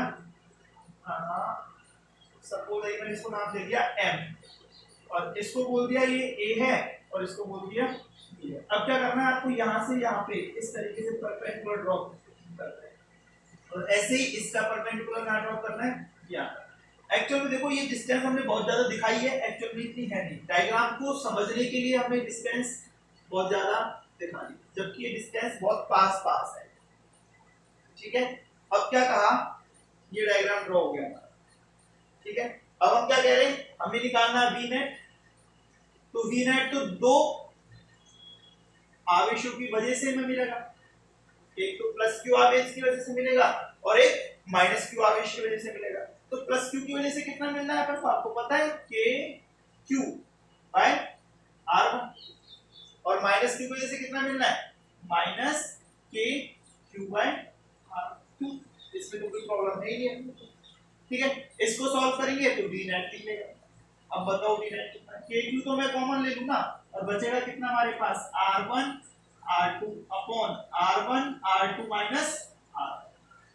सपोज मैंने इसको नाम दे दिया m और इसको बोल दिया ये a है और इसको बोल दिया b है। अब क्या करना है आपको यहाँ से यहाँ पे इस तरीके से परपेंडिकुलर ड्रॉ करना है और ऐसे ही इसका परपेंडिकुलर कहाँ ड्रॉ करना है यहाँ। एक्चुअल में देखो ये डिस्टेंस हमने बहुत ज्यादा दिखाई है, एक्चुअल में इतनी है नहीं। डायग्राम को समझने के लिए हमें डिस्टेंस बहुत ज्यादा दिखा दी, जबकि ये डिस्टेंस बहुत पास पास है। ठीक है, अब क्या कहा, ये डायग्राम ड्रॉ हो गया हमारा। ठीक है, अब हम क्या कह रहे हैं, हमें निकालना वी नेट। तो वी नेट तो दो आवेशों की वजह से हमें मिलेगा, एक तो प्लस क्यू आवेश की वजह से मिलेगा और एक माइनस क्यू आवेश की वजह से मिलेगा। तो प्लस क्यू की वजह से कितना मिलना है, पर आपको पता है के क्यू बाय आर वन, और माइनस क्यू की वजह से कितना मिलना है, माइनस के क्यू बाय आर टू। इसमें तो कोई प्रॉब्लम नहीं है। ठीक है, इसको सॉल्व करेंगे तो वी नेट मिलेगा। अब बताओ वी नेट कितना, के क्यू तो मैं कॉमन ले लूंगा और बचेगा कितना हमारे पास, r1 r2 upon r1 r2 minus r।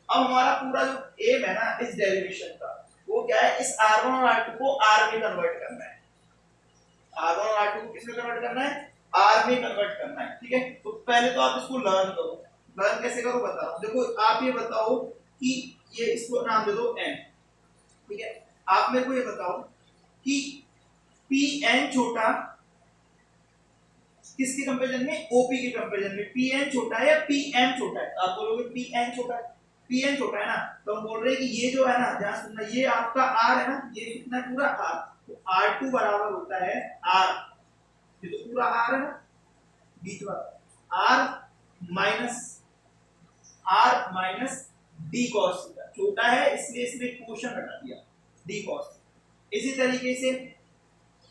अब हमारा पूरा जो एम है ना इस डेरिवेशन का, वो क्या है, इस r1 और r2 को r में कन्वर्ट करना है। r1 और r2 को किसमें कन्वर्ट करना है, r में कन्वर्ट करना है। ठीक है, तो पहले तो आप इसको लर्न करो। लर्न कैसे करो बताओ। देखो आप ये बताओ कि ये, इसको नाम दे दो n। ठीक है, आप मेरे को ये बताओ कि Pn छोटा किसके कंपैरिजन में, OP के कंपैरिजन में Pn छोटा है या Pm छोटा है। आप बोलोगे Pn छोटा है, Pn छोटा है ना, तो हम बोल रहे हैं कि ये जो है ना, ध्यान सुनना, ये आपका R है ना, ये कितना पूरा R, तो R2 बराबर होता है R, ये तो पूरा R है ना, बीच वाला R minus D cos theta, छोटा है इसलिए इसमें क्वोशंट हटा दिया D cos। इसी तरीके से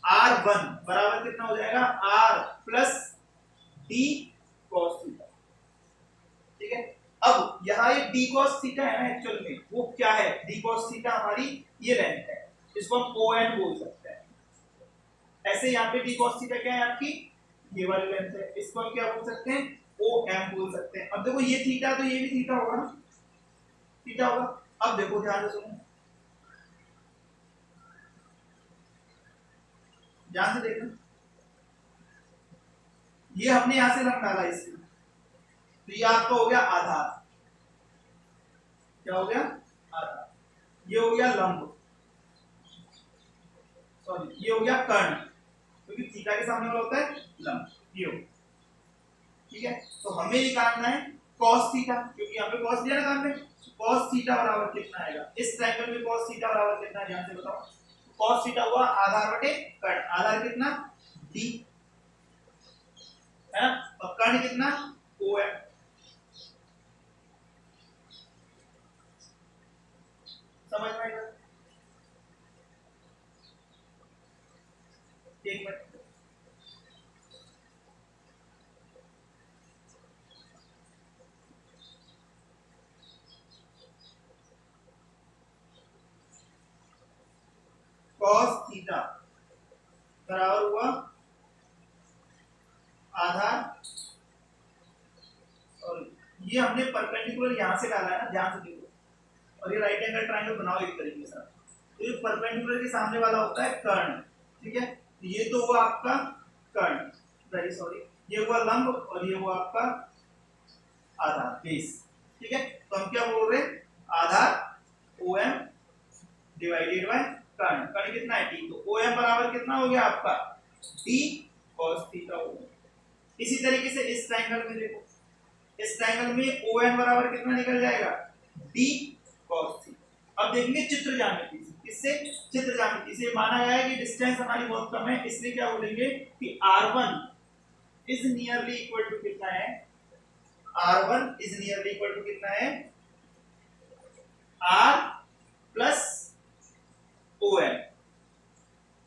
R1 बराबर कितना हो जाएगा, R plus D cos theta. ठीक है, अब यहाँ ये D cos थीटा है ना, एक्चुअल में वो क्या है, D cos थीटा हमारी ये लेंथ है, इसको हम ON बोल सकते हैं। ऐसे यहाँ पे D cos थीटा क्या है आपकी, ये वाली लेंथ है, इसको हम क्या बोल सकते हैं, OM बोल सकते हैं। अब देखो ये थीटा तो ये भी थीटा होगा ना, थीटा होगा। अब देखो ध्यान से सुनो, ध्यान से देखना, ये हमने यहां से रंग डाला इसमें, तो ये आपका हो गया आधार। क्या हो गया, आधार। ये हो गया लंब, सॉरी ये हो गया कर्ण, क्योंकि थीटा के सामने वाला होता है लंब, ये हो। ठीक है, तो हमें निकालना है cos थीटा, क्योंकि यहाँ पे cos दिया ना काम में, cos थीटा बराबर कितना आएगा, इस ट्रायंगल में cos थीटा बराबर कितना है, ध्यान से बताओ। cos थीटा हुआ आधार बटे कर्ण, आधार कितना d है ना, और कर्ण कितना OM। समझ में आएगा, एक मिनट, cos थीटा बराबर हुआ आधार, और ये हमने परपेंडिकुलर यहां से डाला है ना, ध्यान से देखो, और ये राइट एंगल ट्रायंगल बनाओ एक तरीके से। तो ये परपेंडिकुलर के सामने वाला होता है कर्ण। ठीक है, ये तो हुआ आपका कर्ण, वेरी सॉरी, ये हुआ लंब और ये हुआ आपका आधार बेस। ठीक है, तो हम क्या बोल रहे हैं, आधार OM डिवाइडेड बाय कर्ण, कर्ण कितना है d, तो OM बराबर कितना हो गया आपका d cos थीटा हो गया। इसी तरीके से इस ट्रायंगल में देखो, इस ट्रायंगल में ON बराबर कितना निकल जाएगा, d cos थीटा। अब देखेंगे चित्र ज्यामिति से, किससे, चित्र ज्यामिति से माना गया है कि डिस्टेंस हमारी बहुत कम है, इसलिए क्या बोलेंगे कि R1 is nearly equal to कितना है, R1 is nearly equal to कितना है, R प्लस OM।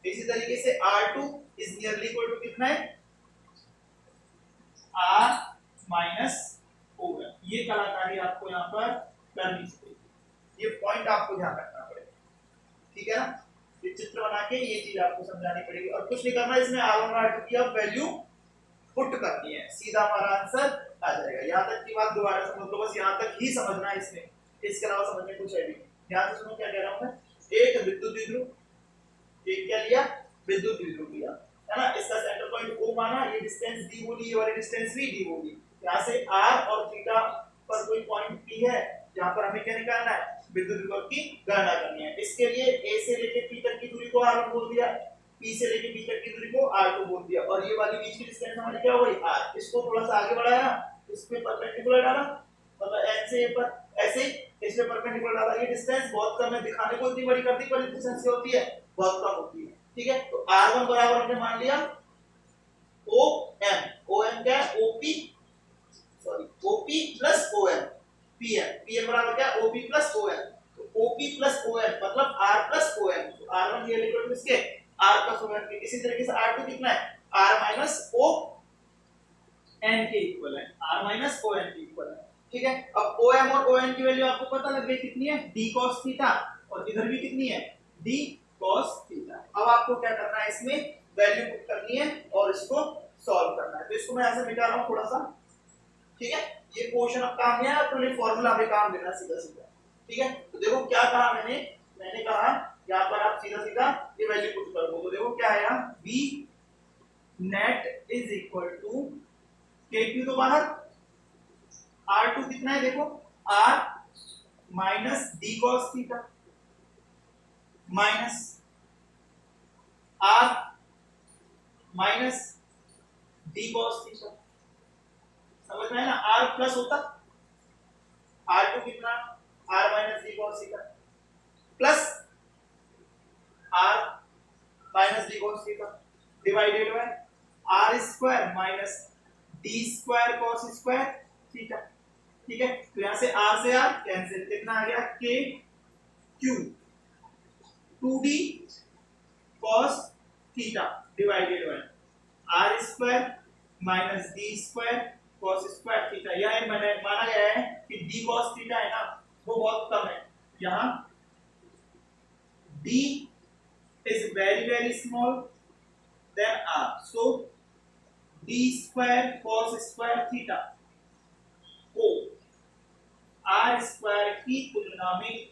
इसी तरीके से R2 is nearly equal to कितना है, R माइनस OM। ये कलाकारी आपको यहाँ पर करनी चाहिए, ये पॉइंट आपको ध्यान रखना पड़ेगा। ठीक है ना, ये चित्र बना के ये चीज आपको समझानी पड़ेगी, और कुछ नहीं करना, इसमें R1 और R2 की अब वैल्यू पुट करनी है, सीधा हमारा आंसर आ जाएगा। यहाँ तक की बात दोबारा समझ लो, बस यहाँ तक ही समझना है इसमें, इसके अलावा समझने कुछ है भी। ध्यान से सुनो क्या कह रहा हूँ मैं, एक विद्युत द्विध्रुव, एक क्या लिया, विद्युत द्विध्रुव लिया है ना, इसका सेंटर पॉइंट O माना, ये डिस्टेंस d होगी, ये वाली डिस्टेंस भी d होगी। यहाँ से r और थीटा पर कोई पॉइंट P है, जहाँ पर हमें क्या निकालना है, विद्युत विभव की गणना करनी है। इसके लिए A से लेकर P तक की दूरी को R1 बोल दिया, P से लेके B तक की दूरी को R2 बोल दिया और ये वाली बीच की डिस्टेंस हमारी क्या हो गई R। इसको थोड़ा सा आगे बढ़ाया, इस पे परपेंडिकुलर डाला, मतलब N से पर ऐसे इस पे परपेंडिकुलर डाला। ये डिस्टेंस बहुत कम है, दिखाने को इतनी बड़ी कर दी पर डिस्टेंस क्या होती है, बहुत कम होती है। ठीक है, तो R1 बराबर हमने मान लिया OM। OM क्या है, OP, sorry OP plus OM, PM। PM बराबर क्या है, OP प्लस OM। तो OP प्लस OM मतलब R प्लस OM। तो R1 ये इक्वल टू इसके R प्लस OM के। इसी तरीके से R2 कितना है, R माइनस ON के इक्वल है, R माइनस ON के इक्वल है। ठीक है, अब OM और ON की वैल्यू आपको पता लग गई कितनी है, d cos थीटा, और इधर भी कितनी है, d cos थीटा। अब आपको क्या करना है, इसमें वैल्यू पुट करनी है और इसको सॉल्व करना है। तो इसको मैं ऐसे मिटा रहा हूं थोड़ा सा। ठीक है, ये क्वेश्चन अब काम नहीं आया तो ये फार्मूला में काम देना सीधा सीधा। ठीक है, तो देखो क्या कहा मैंने कहा यहां पर आप सीधा सीधा ये वैल्यू पुट कर दो। तो देखो क्या आया, v net is equal to k2 तो बाहर, R2 कितना है देखो, R minus d cos theta minus R minus d cos theta. समझ में है ना, R प्लस होता R2 कितना, R minus d cos theta plus R minus d cos theta divided by R square minus d square cos square theta. ठीक है, तो यहां से R से R कैंसिल, कितना आ गया k q 2d cos theta divided by R square minus d square cos square theta. यह माना गया है कि d cos थीटा है ना वो बहुत कम है, यहां d is very small than R, so d square cos square theta को R स्क्वायर की तुलना में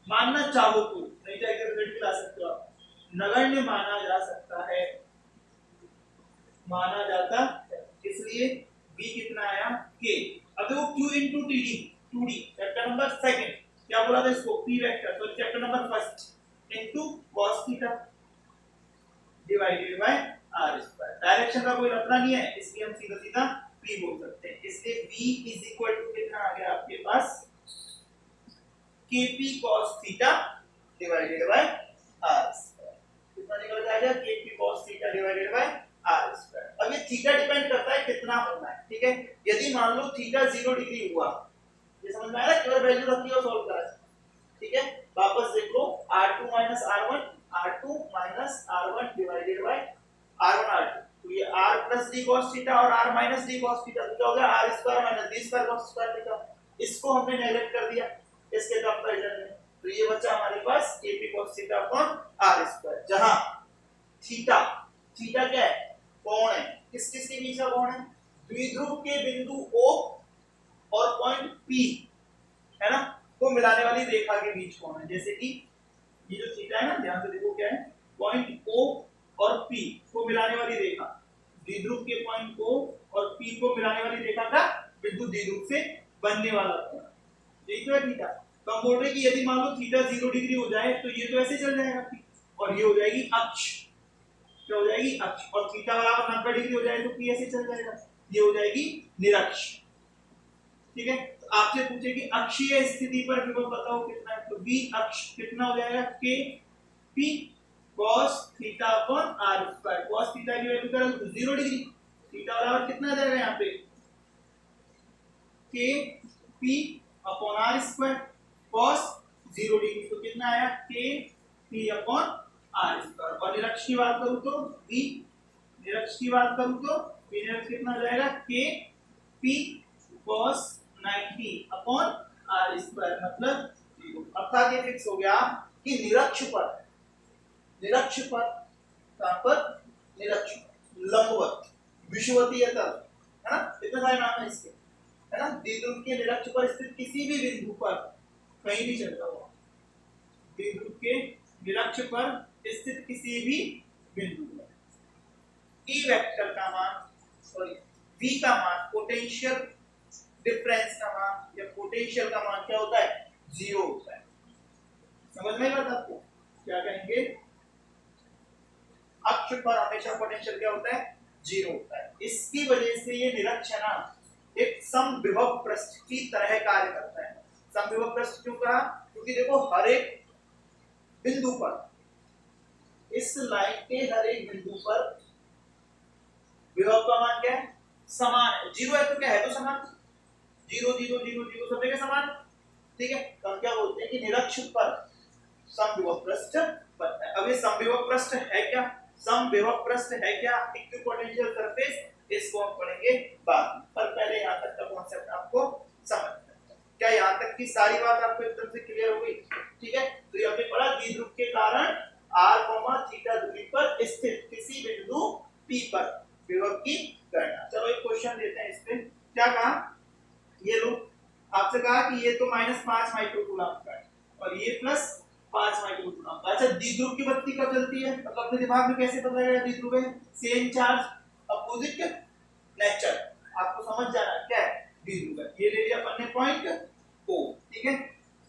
मानना चाहो तो, नहीं चाहे तो रिजल्ट ला सकते हो आप, नगण्य माना जा सकता है, माना जाता है। इसलिए b कितना आया k। अब देखो q into td 2d chapter number second क्या बोला था इसको, p वेक्टर, तो chapter number first into cos theta divided by r square. Direction का कोई लफड़ा नहीं है, इसलिए हम सीधा सीधा p बोल सकते हैं। इसलिए v इज इक्वल टू कितना आ गया आपके पास, kp cos theta divided by r square. कितना निकल जाएगा, kp cos theta divided by r square. अब ये थीटा डिपेंड करता है कितना बनना है। ठीक है, यदि मान लो थीटा 0 डिग्री हुआ, ये समझ में आया, केवल वैल्यू रखी और सॉल्व करा। ठीक है, वापस देख लो, r2 minus r1 divided by r1 r2। तो ये r plus d cos theta और r minus d cos theta, तो क्या हो गया, r square minus d square cos square theta. इसको हमने नेगलेक्ट कर दिया इसके कंपैरिजन में, तो ये बचा हमारे पास kp cos theta upon r square, जहां थीटा क्या है, कोण है, किस किस के बीच का कोण है, द्विध्रुव के बिंदु O और पॉइंट P है ना, को मिलाने वाली रेखा के बीच कोण है। जैसे कि ये जो थीटा है ना, ध्यान से देखो क्या है, पॉइंट O और P को मिलाने वाली रेखा, द्विध्रुव के पॉइंट O और P को मिलाने वाली रेखा का बिंदु द्विध्रुव से बनने वाला कोण, यही तो है थीटा। तो हम बोल रहे हैं कि यदि मान लो थीटा 0 डिग्री हो जाए तो ये तो ऐसे चल जाएगा और ये हो जाएगी अक्ष, क्या हो जाएगी, अक्ष, और थीटा बराबर 90 डिग्री हो जाए तो P ऐसे चल जाएगा, ये हो जाएगी निरक्ष। ठीक है, तो आपसे पूछे कि अक्षीय स्थिति पर विभव बताओ कितना है, तो v अक्ष कितना हो जाएगा, k p cos theta upon r square. cos theta की वैल्यू करें तो 0 डिग्री, थीटा बराबर कितना आ जाएगा यहाँ पे, k p upon r square, cos 0 degree तो कितना आया, k p upon r square. और निरक्ष की बात करूं तो v, निरक्ष की बात करूं तो v निरक्ष कितना हो जाएगा, k p cos 90 upon r square मतलब 0। अर्थात ये फिक्स हो गया कि निरक्ष पर कहां पर, निरक्ष लंबवत विषुवतीय तल है ना, इतने सारे नाम है इसके, है ना, द्विध्रुव के निरक्ष पर स्थित किसी भी बिंदु पर कहीं भी चलता हुआ, द्विध्रुव के निरक्ष पर स्थित किसी भी बिंदु पर E वेक्टर का मान, सॉरी V का मान, पोटेंशियल डिफरेंस का मान या पोटेंशियल का मान क्या होता है, 0 होता है। समझ में बात आपको, क्या कहेंगे, अक्ष पर हमेशा पोटेंशियल क्या होता है, जीरो होता है। इसकी वजह से ये निरक्षना एक समविभव पृष्ठ की तरह कार्य करता है। समविभव पृष्ठ क्यों कहा, क्योंकि देखो हर एक बिंदु पर, इस लाइन के हर एक बिंदु पर विभव का मान क्या है, समान है। जीरो है तो क्या है, तो समान, जीरो जीरो जीरो जीरो सब जगह समान, ठीक है। तो हम क्या बोलते हैं कि निरक्ष पर समविभव पृष्ठ बनता है। अब ये समविभव पृष्ठ है क्या, समविभव पृष्ठ है क्या, इक्विपोटेंशियल सरफेस, इसको हम पढ़ेंगे बाद में, पर पहले यहाँ तक का कॉन्सेप्ट आपको समझना है। क्या यहाँ तक की सारी बात आपको एकदम से क्लियर हो गई, ठीक है। तो ये हमने पढ़ा द्विध्रुव के कारण r, थीटा दूरी पर स्थित किसी बिंदु P पर विभव की गणना। चलो एक क्वेश्चन देते हैं इस पे। क्या कहा, ये लो आपसे कहा कि ये तो -5 माइक्रोकूलम का है और ये +5 माइक्रोकूलम का। अच्छा द्विध्रुव की बत्ती कब जलती है, मतलब अपने दिमाग में कैसे पता लगेगा द्विध्रुव है, सेम चार्ज अपोजिट नेचर, आपको समझ जाना क्या है द्विध्रुव है। ये ले लिया अपन ने पॉइंट O, ठीक है।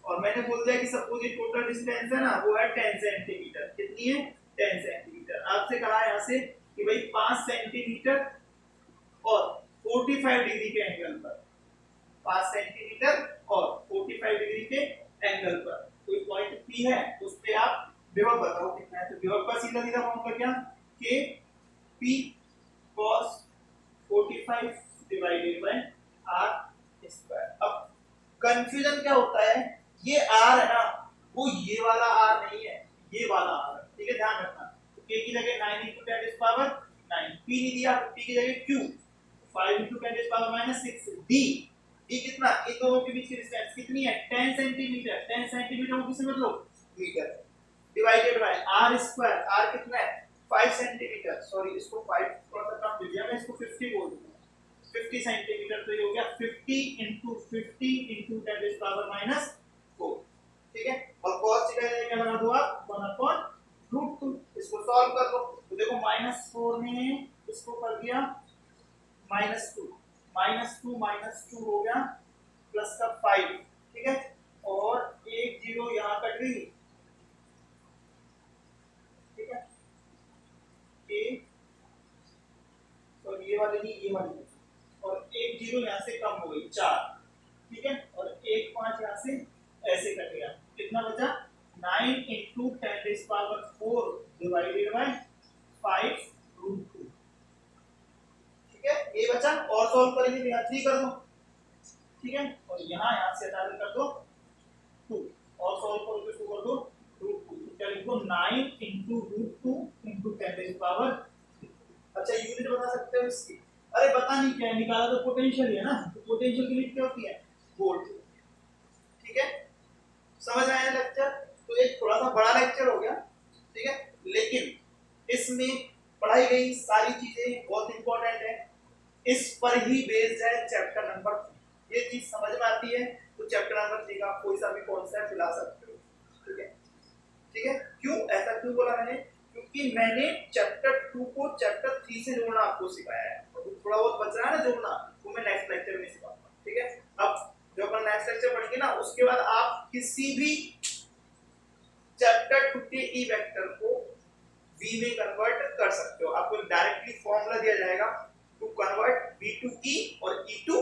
और मैंने बोल दिया कि सपोज ये टोटल डिस्टेंस है ना वो है 10 सेंटीमीटर, कितनी है 10 सेंटीमीटर। आपसे कहा यहां से कि भाई 5 सेंटीमीटर और 45 डिग्री के एंगल पर, 5 सेंटीमीटर और 45 डिग्री के एंगल पर कोई पॉइंट P है, उस पे आप विभव बताओ कितना है। तो विभव का सीधा सीधा फॉर्मूला क्या, K P cos 45 divided by r square. अब कंफ्यूजन क्या होता है, ये r है ना वो ये वाला r नहीं है, ये वाला r है, ठीक है, ध्यान रखना। तो k की जगह 9 × 10⁻⁹ p नहीं दिया, p की जगह q 5 × 10⁻⁻⁶ d कितना, इन दोनों के बीच की डिस्टेंस कितनी है 10 सेंटीमीटर, 10 सेंटीमीटर को किससे मतलब metre, divided by r square, r कितना है 5 सेंटीमीटर, सॉरी इसको 5 थोड़ा सा कम दे दिया मैं, इसको 50 बोल दूंगा, 50 सेंटीमीटर। तो ये हो गया 50 × 50 × 10⁻⁴, ठीक है। और cos थीटा क्या लगा दो आप 1/√2, इसको सॉल्व कर लो। तो देखो -4 में इसको कर दिया -2, -2 हो गया प्लस का 5, ठीक है। और एक जीरो यहाँ कट गई, ठीक है, और ये वाली नहीं ये वाली, और एक जीरो यहाँ से कम हो गई 4, ठीक है। और एक 5 यहाँ से ऐसे कट गया, कितना बचा 9 × 10⁴ डिवाइडेड बाय 5√2, ठीक है, ये बचा। और सॉल्व करेंगे तो यहाँ 3 कर दो, ठीक है, और यहाँ से हटा कर दो 2, और सॉल्व करो तो इसको कर दो √2, क्या लिखो 9 × √2 × 10⁻। अच्छा यूनिट बता सकते हो इसकी, अरे पता नहीं क्या है, निकाला तो पोटेंशियल है ना, तो पोटेंशियल की यूनिट क्या होती है वोल्ट, ठीक है। समझ आया लेक्चर, तो एक थोड़ा सा बड़ा लेक्चर हो गया, ठीक है, लेकिन इसमें पढ़ाई गई सारी चीजें बहुत इंपॉर्टेंट है, इस पर ही बेस्ड है चैप्टर नंबर 3। ये चीज समझ में आती है तो चैप्टर नंबर 3 का कोई सा भी कॉन्सेप्ट ला सकते हो, ठीक है, ठीक है। क्यों ऐसा क्यों बोला मैंने, क्योंकि मैंने चैप्टर 2 को चैप्टर 3 से जोड़ना आपको सिखाया है, तो थोड़ा बहुत बच रहा है ना जोड़ना, वो मैं नेक्स्ट लेक्चर में सिखाऊंगा, ठीक है। अब जो अपन नेक्स्ट लेक्चर पढ़ेंगे ना उसके बाद आप किसी भी चैप्टर 2 के ई वेक्टर को v में कन्वर्ट कर सकते हो। आपको डायरेक्टली फॉर्मूला दिया जाएगा to convert v to e और e टू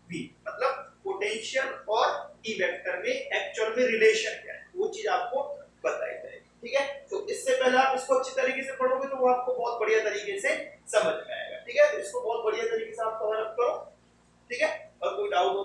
v, मतलब पोटेंशियल और ई वेक्टर में एक्चुअल में रिलेशन क्या है वो चीज आपको बताई जाएगी, ठीक है। तो इससे पहले आप इसको अच्छी तरीके से पढ़ोगे तो वो आपको बहुत बढ़िया तरीके से समझ में आएगा, ठीक है। तो इसको बहुत बढ़िया तरीके से आप कवर अप करो, ठीक है। और कोई डाउट हो